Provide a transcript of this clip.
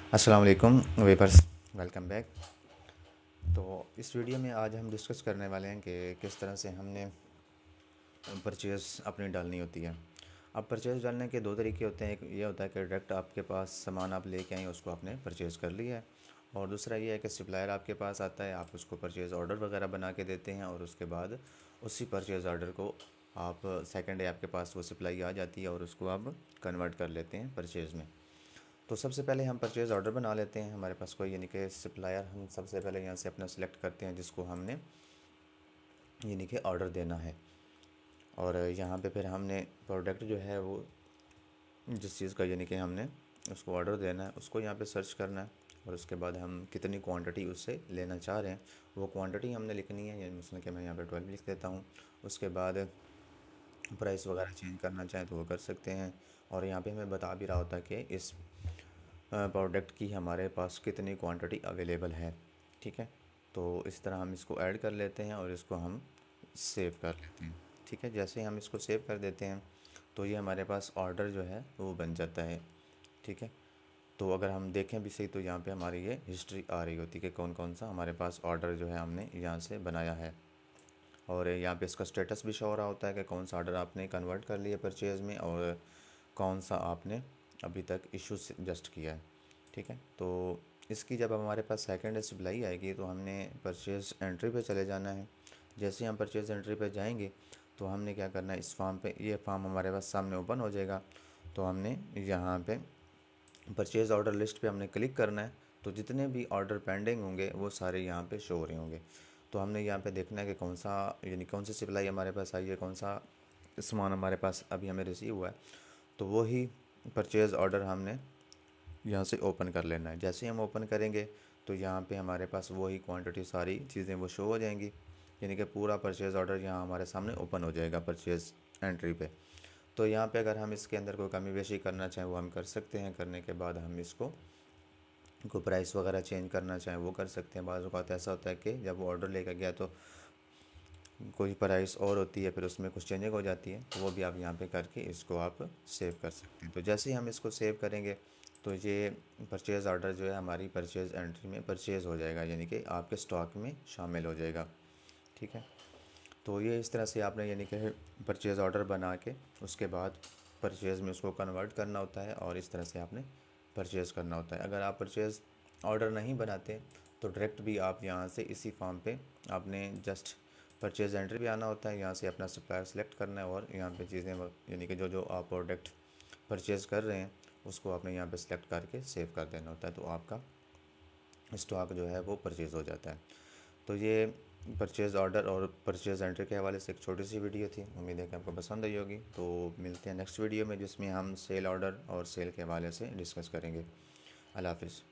अस्सलाम वालेकुम vapours, welcome back. तो इस वीडियो में आज हम डिस्कस करने वाले हैं कि किस तरह से हमने परचेज़ अपनी डालनी होती है। अब परचेज़ डालने के दो तरीके होते हैं। एक ये होता है कि डायरेक्ट आपके पास सामान आप लेके आए, उसको आपने परचेज़ कर लिया है। और दूसरा ये है कि सप्लायर आपके पास आता है, आप उसको परचेज़ ऑर्डर वगैरह बना के देते हैं और उसके बाद उसी परचेज़ ऑर्डर को आप सेकंड डे आपके पास वो सप्लाई आ जाती है और उसको आप कन्वर्ट कर लेते हैं परचेज़ में। तो सबसे पहले हम परचेज़ ऑर्डर बना लेते हैं। हमारे पास कोई यानी कि सप्लायर हम सबसे पहले यहाँ से अपना सेलेक्ट करते हैं जिसको हमने यानी कि ऑर्डर देना है। और यहाँ पे फिर हमने प्रोडक्ट जो है वो जिस चीज़ का यानी कि हमने उसको ऑर्डर देना है उसको यहाँ पे सर्च करना है। और उसके बाद हम कितनी क्वांटिटी उससे लेना चाह रहे हैं वो क्वांटिटी हमने लिखनी है, यानी उसमें कि मैं यहाँ पे 12 लिख देता हूँ। उसके बाद प्राइस वगैरह चेंज करना चाहें तो वो कर सकते हैं। और यहाँ पे हमें बता भी रहा होता है कि इस प्रोडक्ट की हमारे पास कितनी क्वांटिटी अवेलेबल है। ठीक है, तो इस तरह हम इसको ऐड कर लेते हैं और इसको हम सेव कर लेते हैं। ठीक है, जैसे ही हम इसको सेव कर देते हैं तो ये हमारे पास ऑर्डर जो है वो बन जाता है। ठीक है, तो अगर हम देखें भी सही तो यहाँ पे हमारी ये हिस्ट्री आ रही होती है कि कौन कौन सा हमारे पास ऑर्डर जो है हमने यहाँ से बनाया है। और यहाँ पे इसका स्टेटस भी शो हो रहा होता है कि कौन सा ऑर्डर आपने कन्वर्ट कर लिया परचेज़ में और कौन सा आपने अभी तक इशू जस्ट किया है। ठीक है, तो इसकी जब हमारे पास सेकंड सप्लाई आएगी तो हमने परचेज़ एंट्री पे चले जाना है। जैसे ही हम परचेज़ एंट्री पे जाएंगे तो हमने क्या करना है, इस फॉर्म पे ये फॉर्म हमारे पास सामने ओपन हो जाएगा। तो हमने यहाँ पे परचेज़ ऑर्डर लिस्ट पे हमने क्लिक करना है। तो जितने भी ऑर्डर पेंडिंग होंगे वो सारे यहाँ पे शो हो रहे होंगे। तो हमने यहाँ पे देखना है कि कौन सा यानी कौन सी सप्लाई हमारे पास आई है, कौन सा सामान हमारे पास अभी हमें रिसीव हुआ है। तो वही परचेज़ ऑर्डर हमने यहाँ से ओपन कर लेना है। जैसे ही हम ओपन करेंगे तो यहाँ पे हमारे पास वही क्वांटिटी सारी चीज़ें वो शो हो जाएंगी, यानी कि पूरा परचेज़ ऑर्डर यहाँ हमारे सामने ओपन हो जाएगा परचेज़ एंट्री पे। तो यहाँ पे अगर हम इसके अंदर कोई कमी बेशी करना चाहें वो हम कर सकते हैं। करने के बाद हम इसको कोई प्राइस वगैरह चेंज करना चाहें वो कर सकते हैं। बाज़ औक़ात ऐसा होता है कि जब वो ऑर्डर लेकर गया तो कोई प्राइस और होती है, फिर उसमें कुछ चेंजिंग हो जाती है, तो वो भी आप यहाँ पे करके इसको आप सेव कर सकते हैं। तो जैसे ही हम इसको सेव करेंगे तो ये परचेज़ ऑर्डर जो है हमारी परचेज़ एंट्री में परचेज़ हो जाएगा, यानी कि आपके स्टॉक में शामिल हो जाएगा। ठीक है, तो ये इस तरह से आपने यानी कि परचेज़ ऑर्डर बना के उसके बाद परचेज़ में उसको कन्वर्ट करना होता है और इस तरह से आपने परचेज़ करना होता है। अगर आप परचेज़ ऑर्डर नहीं बनाते तो डायरेक्ट भी आप यहाँ से इसी फॉर्म पे आपने जस्ट परचेज़ एंट्री भी आना होता है, यहाँ से अपना सप्लायर सेलेक्ट करना है और यहाँ पे चीज़ें यानी कि जो जो आप प्रोडक्ट परचेज़ कर रहे हैं उसको आपने यहाँ पे सेलेक्ट करके सेव कर देना होता है। तो आपका स्टॉक जो है वो परचेज़ हो जाता है। तो ये परचेज़ ऑर्डर और परचेज़ एंट्री के हवाले से एक छोटी सी वीडियो थी। उम्मीद है कि आपको पसंद आई होगी। तो मिलते हैं नेक्स्ट वीडियो में जिसमें हम सेल ऑर्डर और सेल के हवाले से डिस्कस करेंगे। अल्लाह हाफ़िज़।